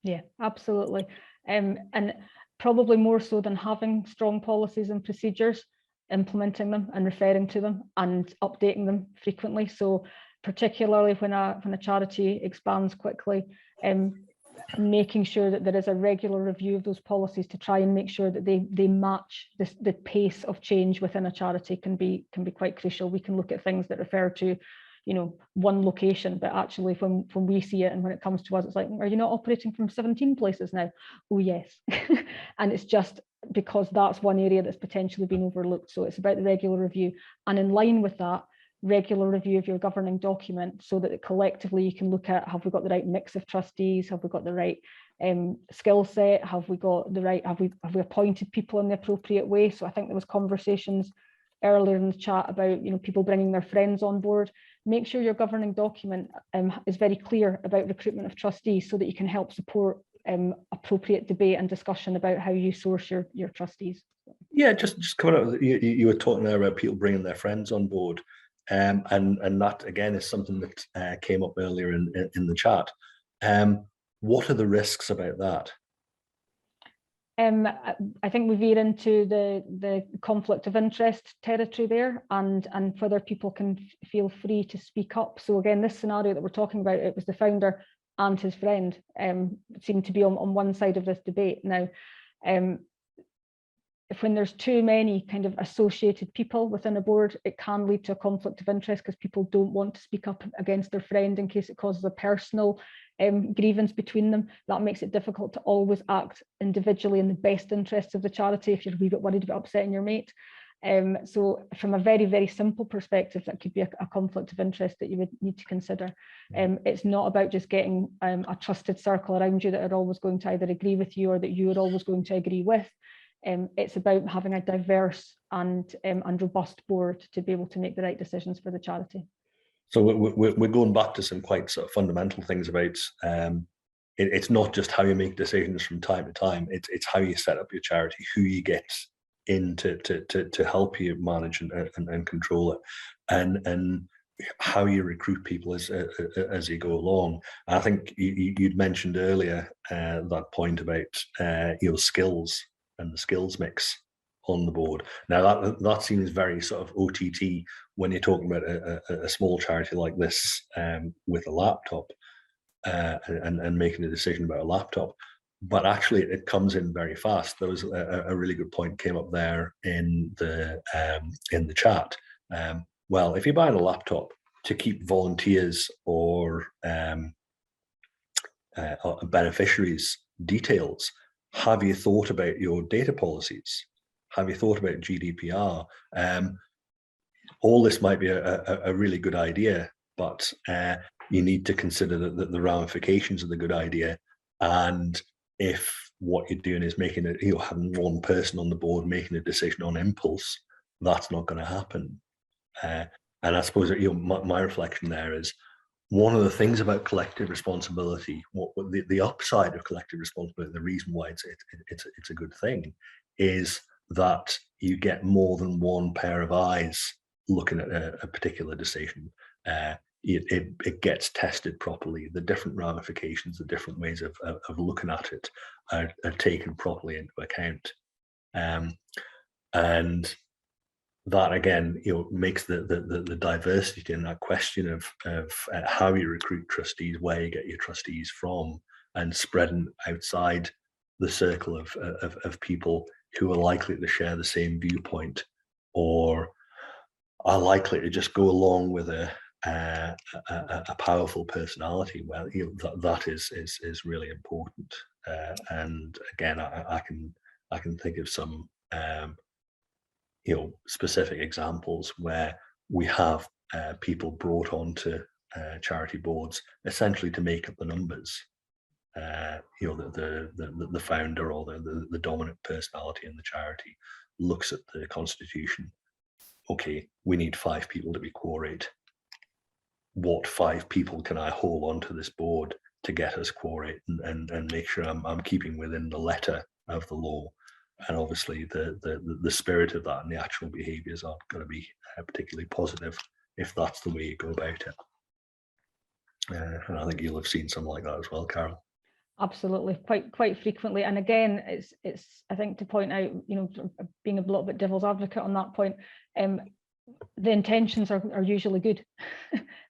Yeah, absolutely, and probably more so than having strong policies and procedures, implementing them and referring to them and updating them frequently. So particularly when a charity expands quickly, making sure that there is a regular review of those policies to try and make sure that they match the pace of change within a charity can be quite crucial. We can look at things that refer to, you know, one location, but actually when we see it and when it comes to us, it's like, are you not operating from 17 places now? Oh yes. And it's just because that's one area that's potentially been overlooked. So it's about the regular review, and in line with that, regular review of your governing document, so that collectively you can look at, have we got the right mix of trustees, have we got the right skill set, have we appointed people in the appropriate way. So I think there was conversations earlier in the chat about, you know, people bringing their friends on board. Make sure your governing document is very clear about recruitment of trustees, so that you can help support appropriate debate and discussion about how you source your trustees. Yeah, just coming up, you were talking there about people bringing their friends on board, and that again is something that came up earlier in the chat. What are the risks about that? I think we veer into the conflict of interest territory there, and whether people can feel free to speak up. So again, this scenario that we're talking about, it was the founder and his friend seemed to be on one side of this debate. Now, when there's too many kind of associated people within a board, it can lead to a conflict of interest, because people don't want to speak up against their friend in case it causes a personal grievance between them. That makes it difficult to always act individually in the best interests of the charity if you're a wee bit worried about upsetting your mate. So from a very, very simple perspective, that could be a conflict of interest that you would need to consider. It's not about just getting a trusted circle around you that are always going to either agree with you or that you are always going to agree with. It's about having a diverse and robust board to be able to make the right decisions for the charity. So we're going back to some quite sort of fundamental things about it's not just how you make decisions from time to time. It's how you set up your charity, who you get in to help you manage and control it, and how you recruit people as you go along. I think you'd mentioned earlier that point about skills and the skills mix on the board. Now that seems very sort of OTT when you're talking about a small charity like this with a laptop and making a decision about a laptop. But actually, it comes in very fast. There was a really good point came up there in the chat. Well, if you're buying a laptop to keep volunteers or beneficiaries' details, have you thought about your data policies? Have you thought about GDPR? All this might be a really good idea, but you need to consider the ramifications of the good idea. And if what you're doing is making it, having one person on the board making a decision on impulse, that's not going to happen. And I suppose my reflection there is, one of the things about collective responsibility, the upside of collective responsibility, the reason why it's a good thing, is that you get more than one pair of eyes looking at a particular decision. It gets tested properly. The different ramifications, the different ways of looking at it are taken properly into account. And that again, makes the diversity in that question of how you recruit trustees, where you get your trustees from, and spreading outside the circle of people who are likely to share the same viewpoint, or are likely to just go along with a powerful personality. Well, that is really important. And again, I can think of some specific examples where we have people brought onto charity boards essentially to make up the numbers. The founder or the dominant personality in the charity looks at the constitution. Okay, we need 5 people to be quorate. What 5 people can I hold onto this board to get us quorate and make sure I'm keeping within the letter of the law? And obviously the spirit of that and the actual behaviours aren't going to be particularly positive if that's the way you go about it. And I think you'll have seen something like that as well, Carol. Absolutely, quite frequently. And again, it's I think to point out, being a little bit devil's advocate on that point, the intentions are usually good.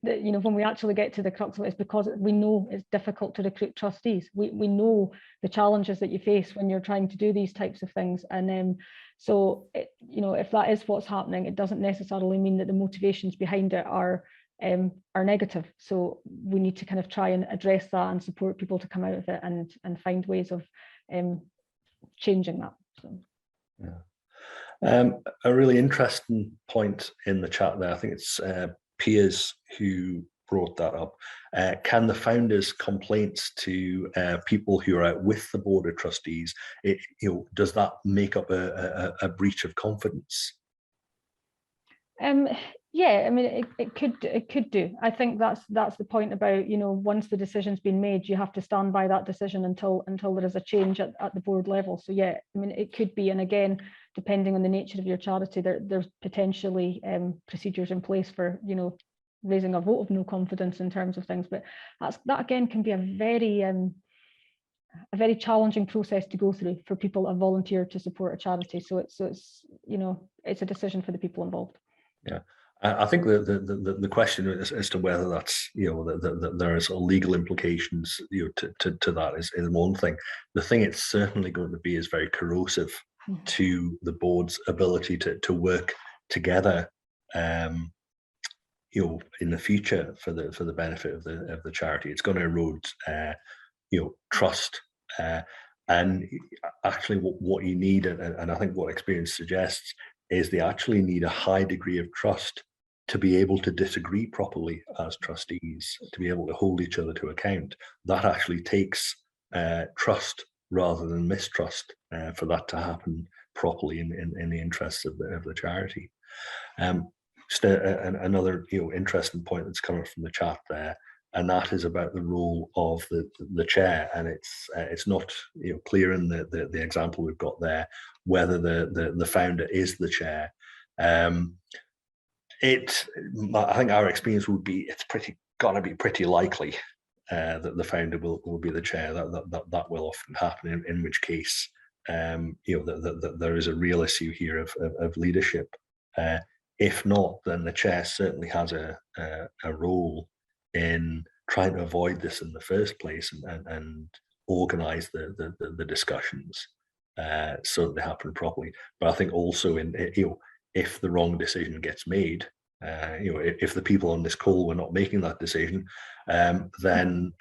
That when we actually get to the crux of it, it's because we know it's difficult to recruit trustees. We know the challenges that you face when you're trying to do these types of things, and so if that is what's happening, it doesn't necessarily mean that the motivations behind it are negative. So we need to kind of try and address that and support people to come out of it and find ways of changing that. So. Yeah. A really interesting point in the chat there, I think it's Piers who brought that up. Can the founders' complaints to people who are out with the board of trustees, does that make up a breach of confidence? Yeah, I mean, it could do. I think that's the point about, once the decision's been made, you have to stand by that decision until there is a change at the board level. So yeah, I mean, it could be. And again, depending on the nature of your charity, there's potentially procedures in place for, raising a vote of no confidence in terms of things. But that again can be a very challenging process to go through for people that volunteer to support a charity. So it's it's a decision for the people involved. Yeah. I think the question as to whether that's that there is legal implications to that is one thing. The thing it's certainly going to be is very corrosive to the board's ability to work together, in the future for the benefit of the charity. It's going to erode trust, and actually what you need, and I think what experience suggests, is they actually need a high degree of trust to be able to disagree properly as trustees, to be able to hold each other to account. That actually takes trust rather than mistrust for that to happen properly in the interests of the charity. Just another interesting point that's coming from the chat there, and that is about the role of the chair. And it's not clear in the example we've got there whether the founder is the chair. I think our experience would be it's gonna be pretty likely that the founder will be the chair. That will often happen. In which case, that there is a real issue here of leadership. If not, then the chair certainly has a role in trying to avoid this in the first place and organise the discussions so that they happen properly. But I think also if the wrong decision gets made, if the people on this call were not making that decision, then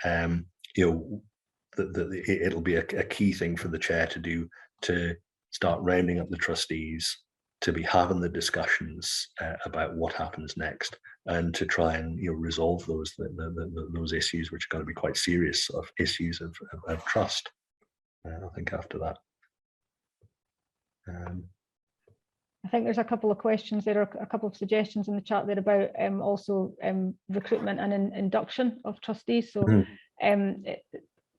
it'll be a key thing for the chair to do, to start rounding up the trustees, to be having the discussions about what happens next, and to try and resolve those issues, which are going to be quite serious issues of trust. I think after that. I think there's a couple of questions there, a couple of suggestions in the chat there about also recruitment and induction of trustees. So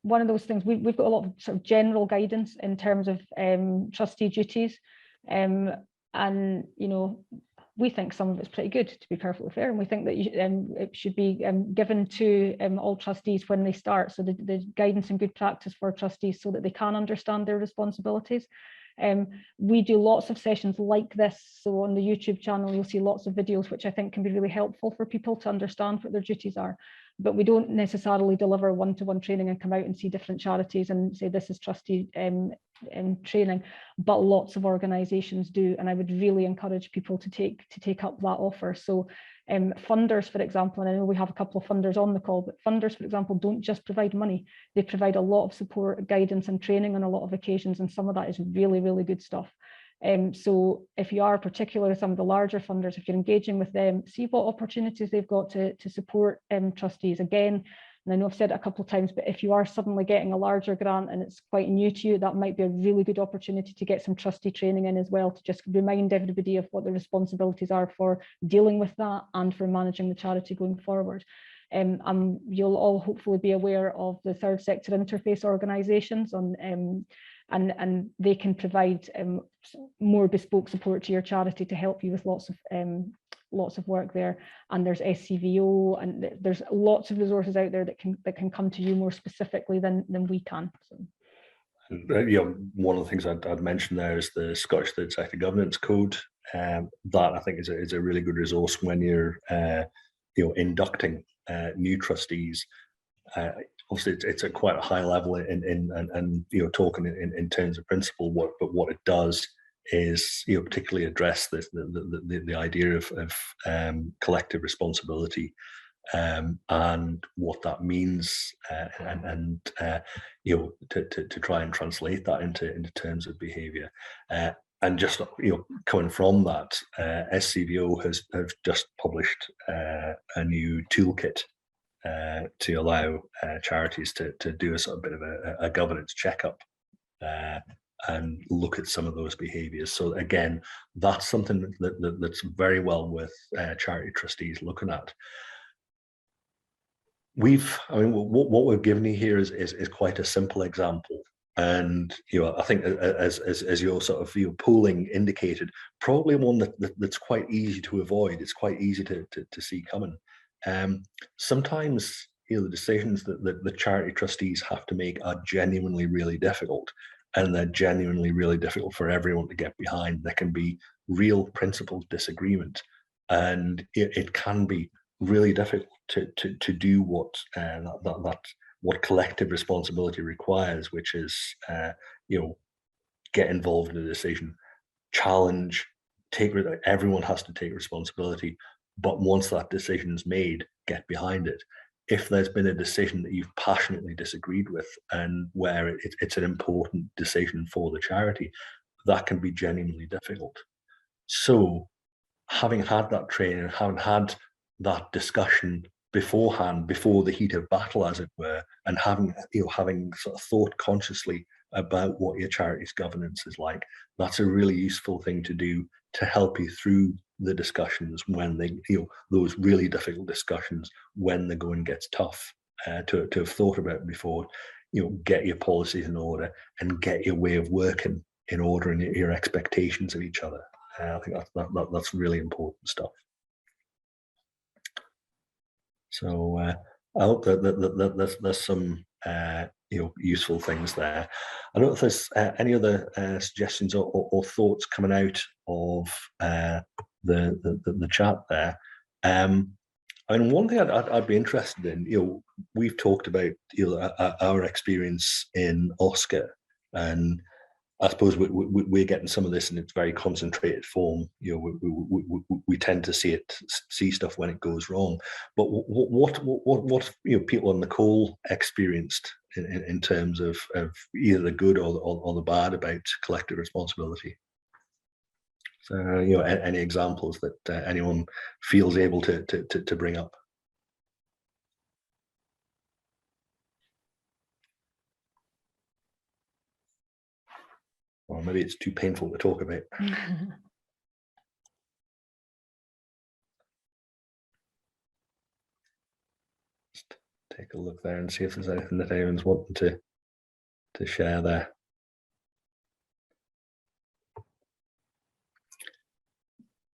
one of those things, we've got a lot of sort of general guidance in terms of trustee duties. And we think some of it's pretty good, to be perfectly fair, and we think that it should be given to all trustees when they start, so the guidance and good practice for trustees, so that they can understand their responsibilities. We do lots of sessions like this, so on the YouTube channel you'll see lots of videos which I think can be really helpful for people to understand what their duties are, but we don't necessarily deliver one-to-one training and come out and see different charities and say this is trustee training, but lots of organisations do, and I would really encourage people to take up that offer. So funders, for example, and I know we have a couple of funders on the call, but funders, for example, don't just provide money, they provide a lot of support, guidance and training on a lot of occasions, and some of that is really, really good stuff. So if you are particularly some of the larger funders, if you're engaging with them, see what opportunities they've got to support trustees. Again, and I know I've said it a couple of times, but if you are suddenly getting a larger grant and it's quite new to you, that might be a really good opportunity to get some trustee training in as well, to just remind everybody of what the responsibilities are for dealing with that and for managing the charity going forward. You'll all hopefully be aware of the third sector interface organisations and they can provide more bespoke support to your charity to help you with lots of work there. And there's SCVO, and there's lots of resources out there that can come to you more specifically than we can. So. One of the things I'd mention there is the Scottish Third Sector Governance Code. That I think is a really good resource when you're inducting new trustees. Obviously, it's at quite a high level and talking in terms of principle. But what it does is particularly address the idea of collective responsibility and what that means, and to try and translate that into terms of behaviour. And just coming from that, SCVO have just published a new toolkit to allow charities to do a sort of bit of a governance checkup and look at some of those behaviours. So again, that's something that's very well worth charity trustees looking at. What we've given you here is quite a simple example, and I think as your sort of polling indicated, probably one that's quite easy to avoid. It's quite easy to see coming. Sometimes the decisions that the charity trustees have to make are genuinely really difficult, and they're genuinely really difficult for everyone to get behind. There can be real principled disagreement, and it can be really difficult to do what collective responsibility requires, which is get involved in a decision, challenge, everyone has to take responsibility. But once that decision is made, get behind it. If there's been a decision that you've passionately disagreed with and where it's an important decision for the charity, that can be genuinely difficult. So having had that training, having had that discussion beforehand, before the heat of battle, as it were, and having sort of thought consciously about what your charity's governance is like, that's a really useful thing to do to help you through the discussions when they, those really difficult discussions when the going gets tough, to have thought about it before, get your policies in order and get your way of working in order and your expectations of each other. I think that's really important stuff. So I hope that there's some useful things there. I don't know if there's any other suggestions or thoughts coming out of the chat there. One thing I'd be interested in, we've talked about our experience in OSCR, and I suppose we're getting some of this in its very concentrated form. We tend to see stuff when it goes wrong. But what people on the call experienced in terms of either the good or the bad about collective responsibility. So any examples that anyone feels able to bring up. Or maybe it's too painful to talk about. Just take a look there and see if there's anything that anyone's wanting to share there.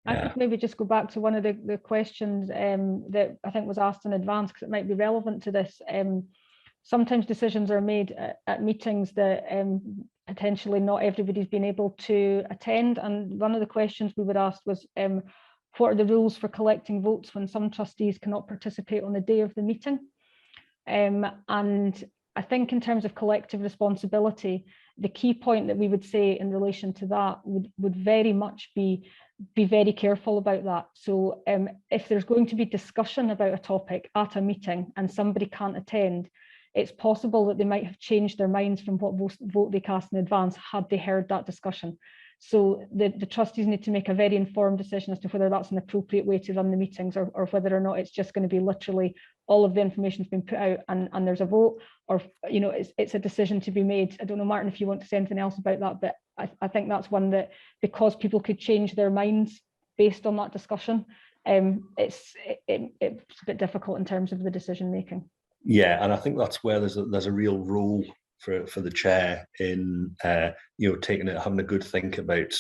I could maybe just go back to one of the questions that I think was asked in advance, because it might be relevant to this. Sometimes decisions are made at meetings that potentially not everybody's been able to attend. And one of the questions we were asked was, what are the rules for collecting votes when some trustees cannot participate on the day of the meeting? And I think in terms of collective responsibility, the key point that we would say in relation to that would very much be very careful about that. So if there's going to be discussion about a topic at a meeting and somebody can't attend, it's possible that they might have changed their minds from what vote they cast in advance had they heard that discussion. So the trustees need to make a very informed decision as to whether that's an appropriate way to run the meetings, or whether or not it's just going to be literally all of the information has been put out and there's a vote, or it's a decision to be made. I don't know, Martin, if you want to say anything else about that, but I think that's one that, because people could change their minds based on that discussion, it's a bit difficult in terms of the decision making. Yeah, and I think that's where there's a real role for the chair in having a good think about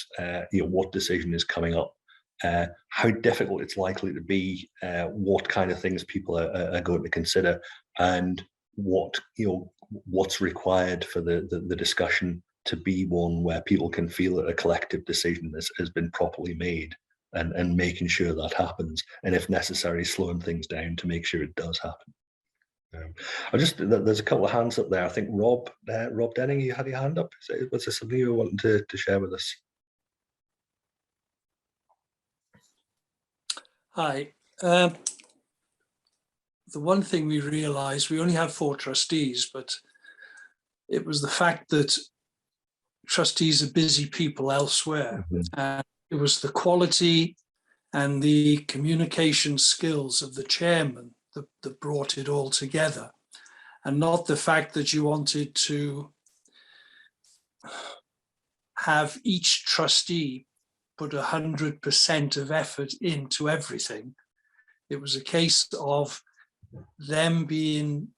what decision is coming up, how difficult it's likely to be, what kind of things people are going to consider, and what's required for the discussion to be one where people can feel that a collective decision has been properly made, and making sure that happens, and if necessary, slowing things down to make sure it does happen. There's a couple of hands up there. I think Rob Denning, you had your hand up. Was there something you were wanting to share with us? Hi. The one thing we realised, we only have 4 trustees, but it was the fact that trustees are busy people elsewhere. And it was the quality and the communication skills of the chairman that brought it all together, and not the fact that you wanted to have each trustee put 100% of effort into everything. It was a case of them being,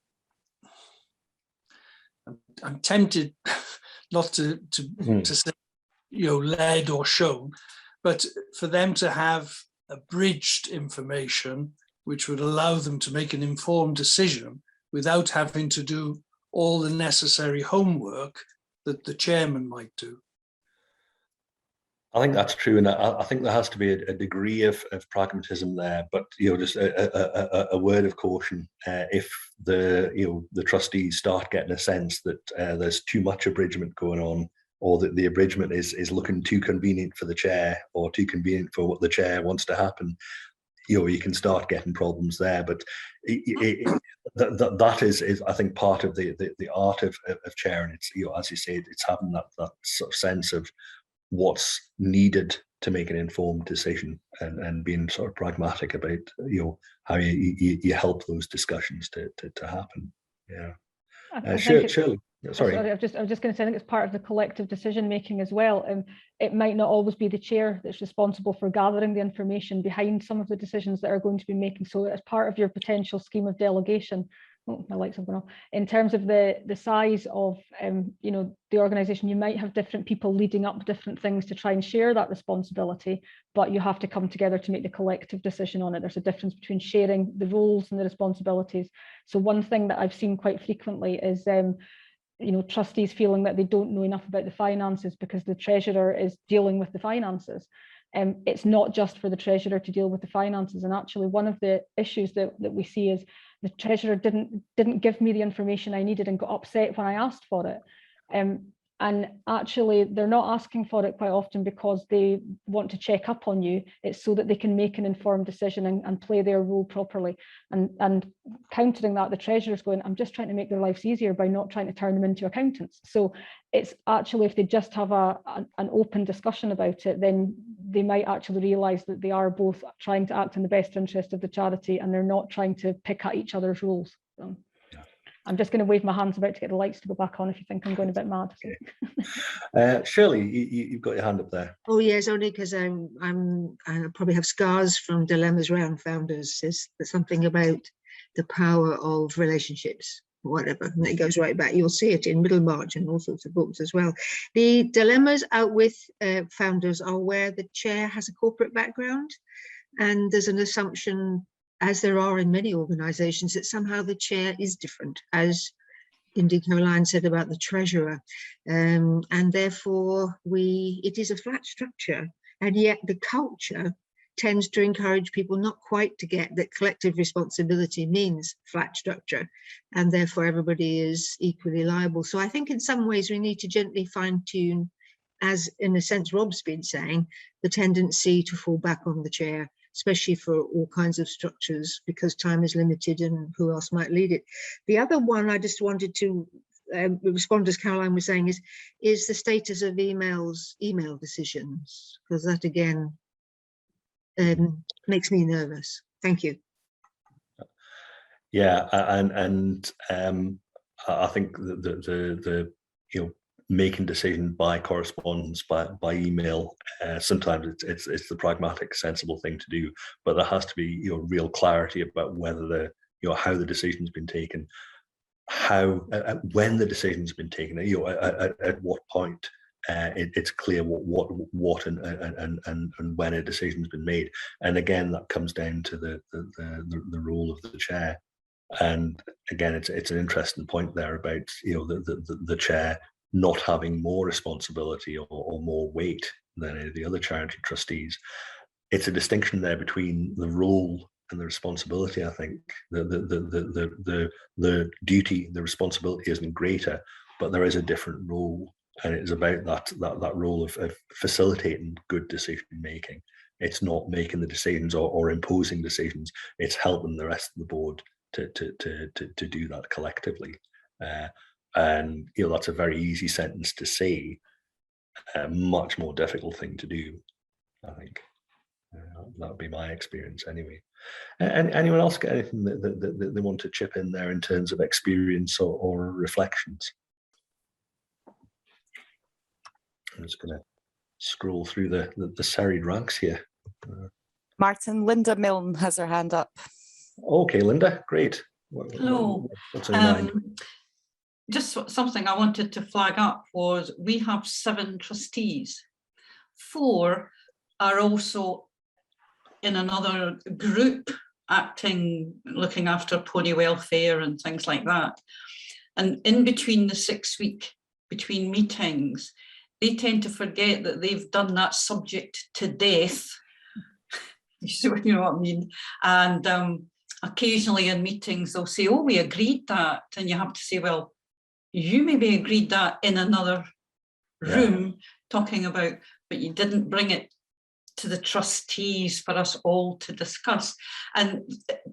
I'm tempted not to say, led or shown, but for them to have abridged information which would allow them to make an informed decision without having to do all the necessary homework that the chairman might do. I think that's true, and I think there has to be a degree of pragmatism there. But just a word of caution: if the trustees start getting a sense that there's too much abridgment going on, or that the abridgment is looking too convenient for the chair, or too convenient for what the chair wants to happen, you can start getting problems there. But that is I think part of the art of chairing. It's as you say, it's having that sort of sense of what's needed to make an informed decision, and being sort of pragmatic about how you help those discussions to happen. Yeah. Shirley. Sorry, I was just going to say, I think it's part of the collective decision making as well. It might not always be the chair that's responsible for gathering the information behind some of the decisions that are going to be making. So as part of your potential scheme of delegation, my lights have gone off. In terms of the size of the organisation, you might have different people leading up different things to try and share that responsibility, but you have to come together to make the collective decision on it. There's a difference between sharing the roles and the responsibilities. So one thing that I've seen quite frequently is trustees feeling that they don't know enough about the finances because the treasurer is dealing with the finances. It's not just for the treasurer to deal with the finances. And actually, one of the issues that we see is the treasurer didn't give me the information I needed and got upset when I asked for it. And actually, they're not asking for it quite often because they want to check up on you. It's so that they can make an informed decision and play their role properly. And countering that, the treasurer's going, I'm just trying to make their lives easier by not trying to turn them into accountants. So it's actually, if they just have an open discussion about it, then they might actually realise that they are both trying to act in the best interest of the charity, and they're not trying to pick at each other's roles. So I'm just going to wave my hands about to get the lights to go back on if you think I'm going a bit mad. Okay. Shirley, you've got your hand up there. Oh yes, only because I probably have scars from dilemmas around founders. There's something about the power of relationships whatever, and it goes right back. You'll see it in Middlemarch and all sorts of books as well. The dilemmas out with founders are where the chair has a corporate background, and there's an assumption, as there are in many organizations, that somehow the chair is different, as indeed Caroline said about the treasurer, and therefore it is a flat structure, and yet the culture tends to encourage people not quite to get that collective responsibility means flat structure, and therefore everybody is equally liable. So I think in some ways we need to gently fine tune, as in a sense Rob's been saying, the tendency to fall back on the chair, especially for all kinds of structures, because time is limited and who else might lead it. The other one I just wanted to respond, as Caroline was saying, is the status of email decisions, because that again makes me nervous. Thank you. Yeah, and I think the making decisions by correspondence, by email, sometimes it's the pragmatic, sensible thing to do, but there has to be real clarity about whether how the decision's been taken, when the decision's been taken, at what point it's clear what and when a decision's been made. And again, that comes down to the role of the chair. And again, it's an interesting point there about the chair not having more responsibility or more weight than any of the other charity trustees. It's a distinction there between the role and the responsibility. I think the duty, the responsibility isn't greater, but there is a different role, and it's about that role of facilitating good decision making. It's not making the decisions or imposing decisions. It's helping the rest of the board to do that collectively. And that's a very easy sentence to say, a much more difficult thing to do, I think. That would be my experience anyway. And anyone else got anything that they want to chip in there in terms of experience or reflections? I'm just going to scroll through the serried ranks here. Martin, Linda Milne has her hand up. Okay, Linda, great. Hello. What's in mind? Just something I wanted to flag up was we have 7 trustees. 4 are also in another group looking after pony welfare and things like that. And in between the 6 week between meetings, they tend to forget that they've done that subject to death. You know what I mean? And occasionally in meetings, they'll say, oh, we agreed that. And you have to say, well, you maybe agreed that in another room talking about, but you didn't bring it to the trustees for us all to discuss. And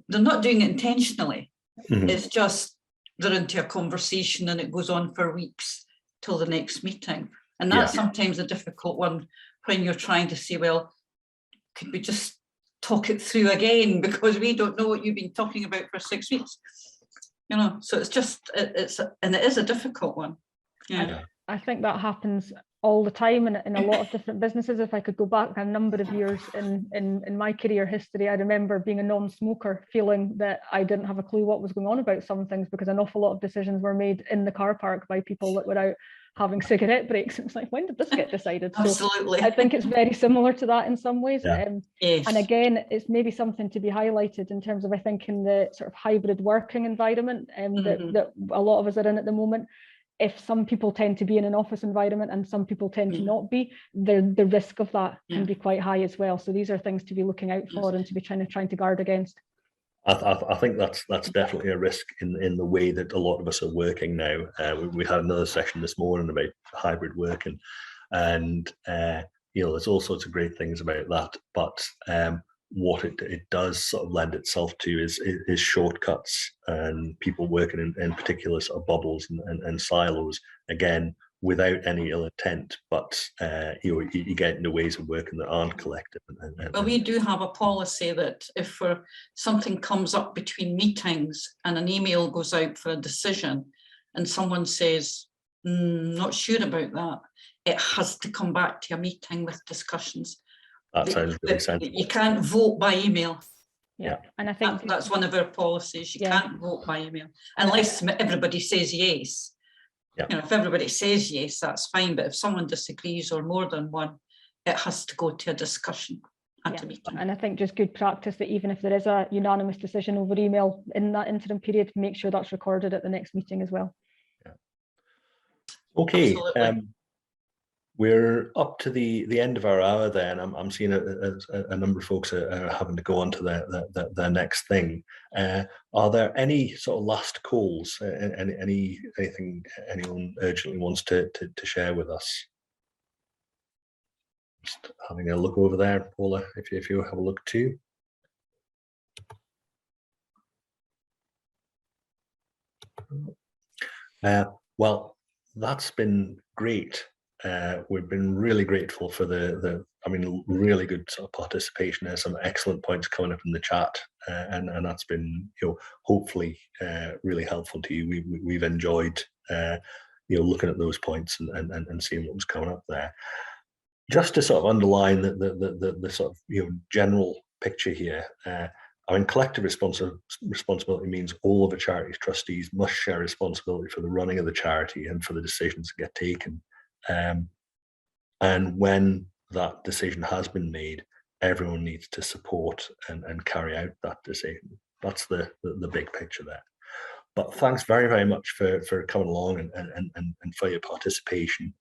they're not doing it intentionally. Mm-hmm. It's just they're into a conversation and it goes on for weeks till the next meeting. And that's sometimes a difficult one when you're trying to say, well, could we just talk it through again, because we don't know what you've been talking about for 6 weeks. So it's just, it is a difficult one. Yeah. I think that happens all the time in a lot of different businesses. If I could go back a number of years in my career history, I remember being a non-smoker, feeling that I didn't have a clue what was going on about some things, because an awful lot of decisions were made in the car park by people that were out having cigarette breaks. It's like, when did this get decided? Absolutely. So I think it's very similar to that in some ways. Yes. And again, it's maybe something to be highlighted in terms of, I think, in the sort of hybrid working environment that a lot of us are in at the moment. If some people tend to be in an office environment and some people tend to not be, the risk of that can be quite high as well. So these are things to be looking out for and to be trying to guard against. I think that's definitely a risk in the way that a lot of us are working now. We had another session this morning about hybrid working, and there's all sorts of great things about that. But what it does sort of lend itself to is shortcuts and people working in particular sort of bubbles and silos, again, without any ill intent, but you get into ways of working that aren't collective. Well, we do have a policy that if something comes up between meetings and an email goes out for a decision and someone says, not sure about that, it has to come back to a meeting with discussions. That sounds really sensible. You can't vote by email. Yeah, and I think That's one of our policies. You Yeah. can't vote by email unless everybody says yes. Yeah. You know, if everybody says yes, that's fine. But if someone disagrees or more than one, it has to go to a discussion at Yeah. a meeting. And I think just good practice that even if there is a unanimous decision over email in that interim period, make sure that's recorded at the next meeting as well. Okay, Absolutely. we're up to the end of our hour then. I'm seeing a number of folks are having to go on to their next thing. Are there any sort of last calls, anything anyone urgently wants to share with us? Just having a look over there, Paula, if you have a look too. Well, that's been great. We've been really grateful for really good sort of participation. There's some excellent points coming up in the chat, and that's been, hopefully really helpful to you. We've enjoyed looking at those points and seeing what was coming up there. Just to sort of underline the sort of general picture here. Collective responsibility means all of a charity's trustees must share responsibility for the running of the charity and for the decisions that get taken. And when that decision has been made, everyone needs to support and carry out that decision. That's the big picture there. But thanks very, very much for coming along and for your participation.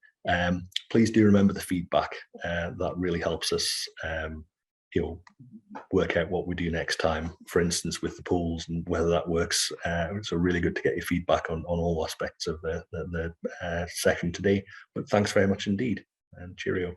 Please do remember the feedback. That really helps us work out what we do next time, for instance, with the pools and whether that works. It's really good to get your feedback on all aspects of the session today. But thanks very much indeed, and cheerio.